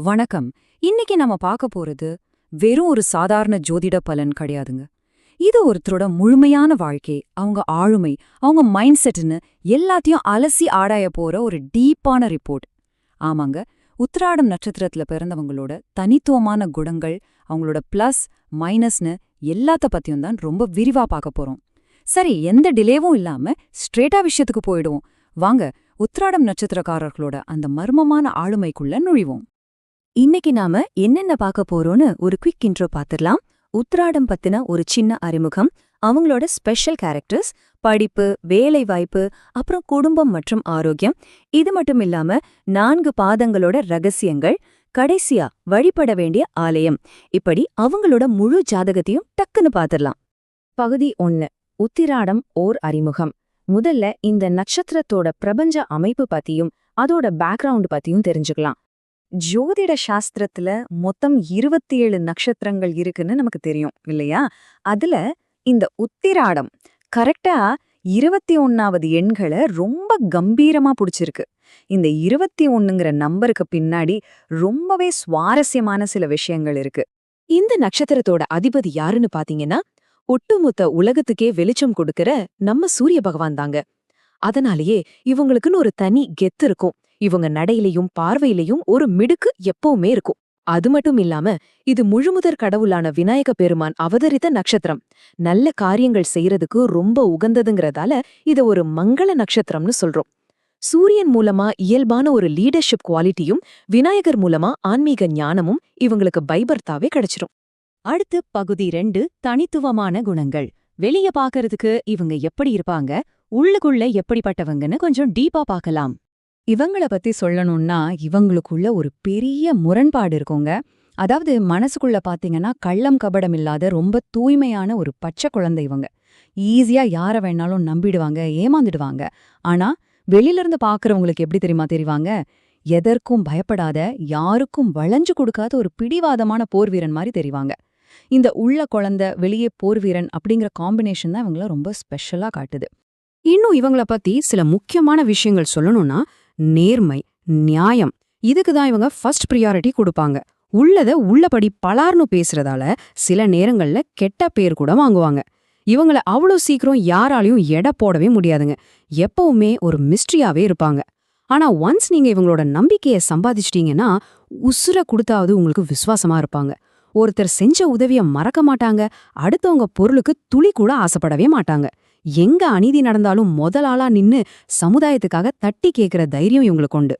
வணக்கம். இன்னைக்கு நம்ம பார்க்க போறது வெறும் ஒரு சாதாரண ஜோதிட பலன் கிடையாதுங்க. இது ஒருத்தரோட முழுமையான வாழ்க்கை, அவங்க ஆளுமை, அவங்க மைண்ட் செட்னு எல்லாத்தையும் அலசி ஆராய போற ஒரு டீப்பான ரிப்போர்ட். ஆமாங்க, உத்திராடம் நட்சத்திரத்துல பிறந்தவங்களோட தனித்துவமான குணங்கள், அவங்களோட பிளஸ் மைனஸ்னு எல்லாத்த பத்தியும் தான் ரொம்ப விரிவா பார்க்க போறோம். சரி, எந்த டிலேவும் இல்லாம ஸ்ட்ரெயிட்டா விஷயத்துக்கு போயிடுவோம். வாங்க, உத்திராடம் நட்சத்திரக்காரர்களோட அந்த மர்மமான ஆளுமைக்குள்ள நுழைவோம். இன்னைக்கு நாம என்னென்ன பார்க்க போறோம்னு ஒரு குவிக் இன்ட்ரோ பார்த்துடலாம். உத்திராடம் பத்தின ஒரு சின்ன அறிமுகம், அவங்களோட ஸ்பெஷல் கேரக்டர்ஸ், படிப்பு, வேலை வாய்ப்பு, அப்புறம் குடும்பம் மற்றும் ஆரோக்கியம். இது மட்டும் இல்லாம 4 பாதங்களோட ரகசியங்கள், கடைசியா வழிபட வேண்டிய ஆலயம். இப்படி அவங்களோட முழு ஜாதகத்தையும் டக்குன்னு பார்த்துடலாம். பகுதி 1, உத்திராடம் ஓர் அறிமுகம். முதல்ல இந்த நட்சத்திரத்தோட பிரபஞ்ச அமைப்பு பத்தியும் அதோட பேக்ரவுண்ட் பத்தியும் தெரிஞ்சுக்கலாம். ஜோதிட சாஸ்திரத்துல மொத்தம் 27 நட்சத்திரங்கள் இருக்குன்னு நமக்கு தெரியும் இல்லையா? அதுல இந்த உத்திராடம் கரெக்டா 21வது எண்களை ரொம்ப கம்பீரமா புடிச்சிருக்கு. இந்த 21ங்கிற நம்பருக்கு பின்னாடி ரொம்பவே சுவாரஸ்யமான சில விஷயங்கள் இருக்கு. இந்த நட்சத்திரத்தோட அதிபதி யாருன்னு பாத்தீங்கன்னா, ஒட்டுமொத்த உலகத்துக்கே வெளிச்சம் கொடுக்கிற நம்ம சூரிய பகவான் தாங்க. அதனாலேயே இவங்களுக்குன்னு ஒரு தனி கெத்து இருக்கும். இவங்க நடையிலையும் பார்வையிலையும் ஒரு மிடுக்கு எப்பவுமே இருக்கும். அது மட்டும் இல்லாம இது முழுமுதற் கடவுளான விநாயக பெருமான் அவதரித்த நட்சத்திரம். நல்ல காரியங்கள் செய்யறதுக்கு ரொம்ப உகந்ததுங்கிறதால இத ஒரு மங்கள நட்சத்திரம்னு சொல்றோம். சூரியன் மூலமா இயல்பான ஒரு லீடர்ஷிப் குவாலிட்டியும், விநாயகர் மூலமா ஆன்மீக ஞானமும் இவங்களுக்கு பைபர்த்தாவே கிடைச்சிரும். அடுத்து பகுதி 2, தனித்துவமான குணங்கள். வெளிய பாக்கறதுக்கு இவங்க எப்படி இருப்பாங்க, உள்ளுக்குள்ள எப்படிப்பட்டவங்கன்னு கொஞ்சம் டீப்பா பார்க்கலாம். இவங்கள பத்தி சொல்லணும்னா, இவங்களுக்குள்ள ஒரு பெரிய முரண்பாடு இருக்குங்க. அதாவது மனசுக்குள்ள பாத்தீங்கன்னா கள்ளம் கபடம் இல்லாத ரொம்ப தூய்மையான ஒரு பச்சை குழந்தை இவங்க. ஈஸியா யார வேணாலும் நம்பிடுவாங்க, ஏமாந்துடுவாங்க. ஆனா வெளியில இருந்து பாக்குறவங்களுக்கு எப்படி தெரியுமா தெரிவாங்க? எதற்கும் பயப்படாத, யாருக்கும் வளைஞ்சு கொடுக்காத ஒரு பிடிவாதமான போர்வீரன் மாதிரி தெரிவாங்க. இந்த உள்ள குழந்தை வெளியே போர்வீரன் அப்படிங்கிற காம்பினேஷன் தான் இவங்கள ரொம்ப ஸ்பெஷலா காட்டுது. இன்னும் இவங்கள பத்தி சில முக்கியமான விஷயங்கள் சொல்லணும்னா, நேர்மை, நியாயம், இதுக்கு தான் இவங்க ஃபர்ஸ்ட் ப்ரியாரிட்டி கொடுப்பாங்க. உள்ளத உள்ளபடி பலார்னு பேசுறதால சில நேரங்கள்ல கெட்ட பேர் கூட வாங்குவாங்க. இவங்கள அவ்வளோ சீக்கிரம் யாராலையும் எடை போடவே முடியாதுங்க. எப்பவுமே ஒரு மிஸ்ட்ரியாவே இருப்பாங்க. ஆனா ஒன்ஸ் நீங்க இவங்களோட நம்பிக்கையை சம்பாதிச்சிட்டீங்கன்னா, உசுர கொடுத்தாவது உங்களுக்கு விசுவாசமா இருப்பாங்க. ஒருத்தர் செஞ்ச உதவிய மறக்க மாட்டாங்க. அடுத்தவங்க பொருளுக்கு துளி கூட ஆசைப்படவே மாட்டாங்க. எங்க அநீதி நடந்தாலும் முதலாளா நின்னு சமுதாயத்துக்காக தட்டி கேட்கிற தைரியம் இவங்களுக்கு உண்டு.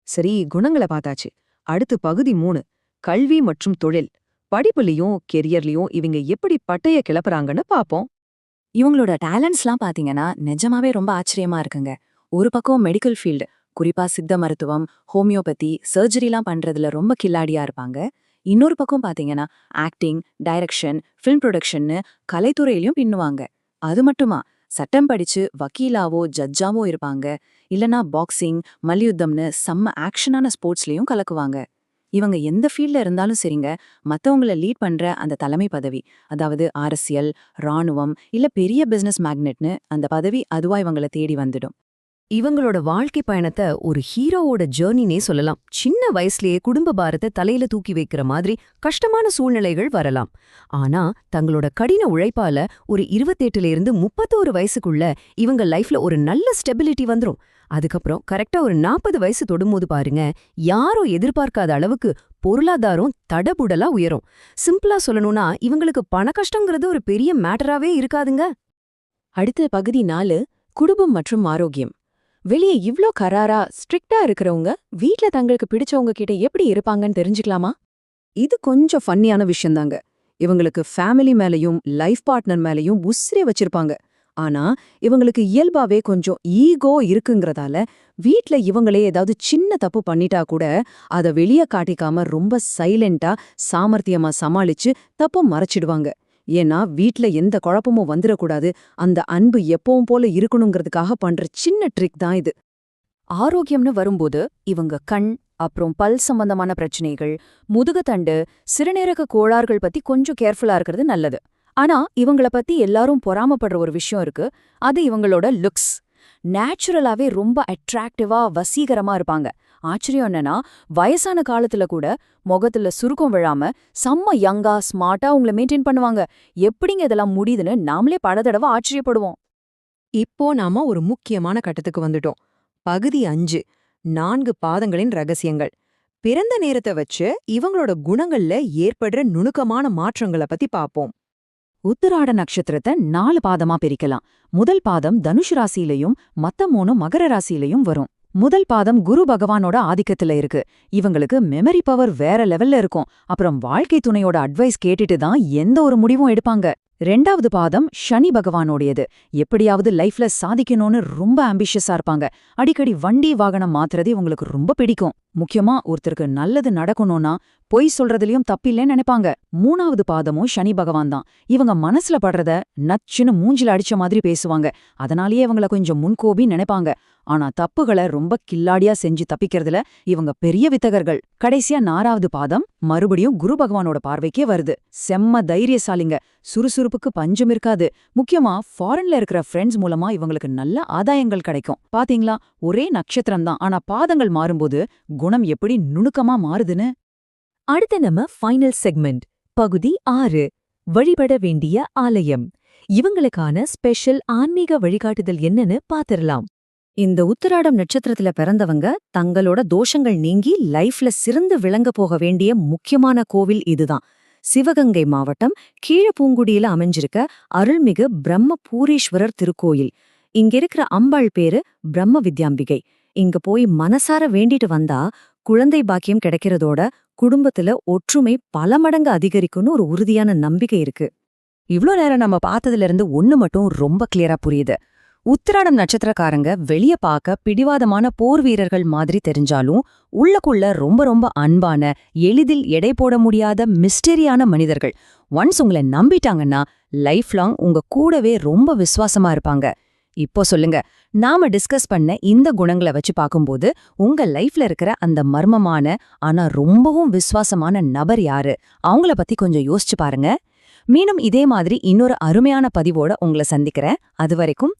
சரி, குணங்களை பார்த்தாச்சு. அடுத்து பகுதி 3, கல்வி மற்றும் தொழில். படிப்புலயும் கெரியர்லயும் இவங்க எப்படி பட்டைய கிளப்புறாங்கன்னு பாப்போம். இவங்களோட டேலண்ட்ஸ்லாம் பாத்தீங்கன்னா நிஜமாவே ரொம்ப ஆச்சரியமா இருக்குங்க. ஒரு பக்கம் மெடிக்கல் ஃபீல்டு, குறிப்பா சித்த மருத்துவம், ஹோமியோபதி, சர்ஜரிலாம் பண்றதுல ரொம்ப கில்லாடியா இருப்பாங்க. இன்னொரு பக்கம் பாத்தீங்கன்னா ஆக்டிங், டைரக்ஷன், ஃபிலிம் ப்ரொடக்ஷன்னு கலைத்துறையிலயும் பின்னுவாங்க. அது மட்டுமா, சட்டம் படிச்சு வக்கீலாவோ ஜட்ஜாவோ இருப்பாங்க. இல்லனா பாக்ஸிங், மல்யுத்தம்னு செம்ம ஆக்ஷனான ஸ்போர்ட்ஸ்லயும் கலக்குவாங்க. இவங்க எந்த ஃபீல்ட்ல இருந்தாலும் சரிங்க, மத்தவங்கள லீட் பண்ற அந்த தலைமை பதவி, அதாவது அரசியல், ராணுவம் இல்ல பெரிய பிசினஸ் மேக்னெட்னு அந்த பதவி அதுவா இவங்கள தேடி வந்துடும். இவங்களோட வாழ்க்கை பயணத்தை ஒரு ஹீரோவோட ஜேர்னினே சொல்லலாம். சின்ன வயசுலயே குடும்ப பாரத்தை தலையில தூக்கி வைக்கிற மாதிரி கஷ்டமான சூழ்நிலைகள் வரலாம். ஆனா தங்களோட கடின உழைப்பால ஒரு 28ல இருந்து 31 வயசுக்குள்ள இவங்க லைஃப்ல ஒரு நல்ல ஸ்டெபிலிட்டி வந்துரும். அதுக்கப்புறம் கரெக்டா ஒரு 40 வயசு தொடும்போது பாருங்க, யாரோ எதிர்பார்க்காத அளவுக்கு பொருளாதாரம் தடபுடலா உயரும். சிம்பிளா சொல்லணும்னா இவங்களுக்கு பண கஷ்டங்கிறது ஒரு பெரிய மேட்டராவே இருக்காதுங்க. அடுத்த பகுதி 4, குடும்பம் மற்றும் ஆரோக்கியம். வெளியே இவ்ளோ கராரா ஸ்ட்ரிக்டா இருக்கிறவங்க வீட்ல தங்களுக்கு பிடிச்சவங்க கிட்ட எப்படி இருப்பாங்கன்னு தெரிஞ்சுக்கலாமா? இது கொஞ்சம் ஃபன்னியான விஷயம்தாங்க. இவங்களுக்கு ஃபேமிலி மேலயும் லைஃப் பார்ட்னர் மேலயும் உசிரே வச்சிருப்பாங்க. ஆனா இவங்களுக்கு இயல்பாவே கொஞ்சம் ஈகோ இருக்குங்கிறதால வீட்ல இவங்களே ஏதாவது சின்ன தப்பு பண்ணிட்டா கூட அத வெளிய காட்டிக்காம ரொம்ப சைலண்டா சாமர்த்தியமா சமாளிச்சு தப்ப மறைச்சிடுவாங்க. ஏன்னா வீட்ல எந்த குழப்பமும் வந்துடக்கூடாது, அந்த அன்பு எப்பவும் போல இருக்கணுங்கிறதுக்காக பண்ற சின்ன ட்ரிக் தான் இது. ஆரோக்கியம்னு வரும்போது இவங்க கண், அப்புறம் பல் சம்பந்தமான பிரச்சனைகள், முதுகுத்தண்டு, சிறுநீரக கோளாறுகள் பத்தி கொஞ்சம் கேர்ஃபுல்லா இருக்கிறது நல்லது. ஆனா இவங்கள பத்தி எல்லாரும் பொறாமப்படுற ஒரு விஷயம் இருக்கு. அது இவங்களோட லுக்ஸ். நேச்சுரலாவே ரொம்ப அட்ராக்டிவா வசீகரமா இருப்பாங்க. ஆச்சரியம் என்னன்னா, வயசான காலத்துல கூட முகத்துல சுருக்கம் விழாம செம்ம யங்கா ஸ்மார்ட்டா உங்களை மெயின்டைன் பண்ணுவாங்க. எப்படிங்க இதெல்லாம் முடியுதுன்னு நாமளே பல தடவை ஆச்சரியப்படுவோம். இப்போ நாம ஒரு முக்கியமான கட்டத்துக்கு வந்துட்டோம். பகுதி 5, 4 பாதங்களின் ரகசியங்கள். பிறந்த நேரத்தை வச்சு இவங்களோட குணங்கள்ல ஏற்படுற நுணுக்கமான மாற்றங்களை பத்தி பாப்போம். உத்திராட நட்சத்திரத்தை 4 பாதமா பிரிக்கலாம். முதல் பாதம் தனுஷ் ராசியிலையும் மத்த 3 மகர ராசியிலையும் வரும். முதல் பாதம் குரு பகவானோட ஆதிக்கத்துல இருக்கு. இவங்களுக்கு மெமரி பவர் வேற லெவல்ல இருக்கும். அப்புறம் வாழ்க்கை துணையோட அட்வைஸ் கேட்டுட்டு தான் எந்த ஒரு முடிவும் எடுப்பாங்க. 2வது பாதம் சனி பகவானோடையது. எப்படியாவது லைஃப்ல சாதிக்கணும்னு ரொம்ப ஆம்பிஷியஸா இருப்பாங்க. அடிக்கடி வண்டி வாகனம் மாத்துறது இவங்களுக்கு ரொம்ப பிடிக்கும். முக்கியமா ஒருத்தருக்கு நல்லது நடக்கணும்னா பொய் சொல்றதுலயும் தப்பில்லைன்னு நினைப்பாங்க. 3வது பாதமும் சனி பகவான் தான். இவங்க மனசுல படுறத நச்சுன்னு மூஞ்சில அடிச்ச மாதிரி பேசுவாங்க. அதனாலேயே இவங்கள கொஞ்சம் முன்கோபி நினைப்பாங்க. ஆனா தப்புகளை ரொம்ப கில்லாடியா செஞ்சு தப்பிக்கிறதுல இவங்க பெரிய வித்தகர்கள். கடைசியா 4வது பாதம் மறுபடியும் குரு பகவானோட பார்வைக்கே வருது. செம்ம தைரியசாலிங்க. சுறுசுறுப்புக்கு பஞ்சம் இருக்காது. முக்கியமா ஃபாரின்ல இருக்கிற ஃப்ரெண்ட்ஸ் மூலமா இவங்களுக்கு நல்ல ஆதாயங்கள் கிடைக்கும். பாத்தீங்களா, ஒரே நட்சத்திரம் தான், ஆனா பாதங்கள் மாறும்போது குணம் எப்படி நுணுக்கமா மாறுதுன்னு. அடுத்து நம்ம ஃபைனல் செக்மெண்ட், பகுதி 6, வழிபட வேண்டிய ஆலயம். இவங்களுக்கான ஸ்பெஷல் ஆன்மீக வழிகாட்டுதல் என்னன்னு பாத்திரலாம். இந்த உத்திராடம் நட்சத்திரத்துல பிறந்தவங்க தங்களோட தோஷங்கள் நீங்கி லைஃப்ல சிறந்து விளங்க போக வேண்டிய முக்கியமான கோவில் இதுதான். சிவகங்கை மாவட்டம் கீழப்பூங்குடியில அமைஞ்சிருக்க அருள்மிகு பிரம்ம பூரீஸ்வரர் திருக்கோயில். இங்க இருக்கிற அம்பாள் பேரு பிரம்ம வித்யாம்பிகை. இங்க போய் மனசார வேண்டிட்டு வந்தா குழந்தை பாக்கியம் கிடைக்கிறதோட குடும்பத்துல ஒற்றுமை பல மடங்கு அதிகரிக்கும்னு ஒரு உறுதியான நம்பிக்கை இருக்கு. இவ்ளோ நேரம் நம்ம பார்த்ததுல இருந்து ஒண்ணு மட்டும் ரொம்ப கிளியரா புரியுது. உத்திராடம் நட்சத்திரக்காரங்க வெளிய பார்க்க பிடிவாதமான போர் வீரர்கள் மாதிரி தெரிஞ்சாலும் உள்ளக்குள்ள ரொம்ப ரொம்ப அன்பான, எளிதில் எடை போட முடியாத மிஸ்டரியான மனிதர்கள். ஒன்ஸ் உங்களை நம்பிட்டாங்கன்னா லைஃப் லாங் உங்க கூடவே ரொம்ப விசுவாசமா இருப்பாங்க. இப்போ சொல்லுங்க, நாம டிஸ்கஸ் பண்ண இந்த குணங்களை வச்சு பார்க்கும்போது உங்க லைஃப்ல இருக்கிற அந்த மர்மமான ஆனா ரொம்பவும் விசுவாசமான நபர் யாரு? அவங்கள பத்தி கொஞ்சம் யோசிச்சு பாருங்க. மீண்டும் இதே மாதிரி இன்னொரு அருமையான பதிவோட உங்களை சந்திக்கிறேன். அதுவரைக்கும்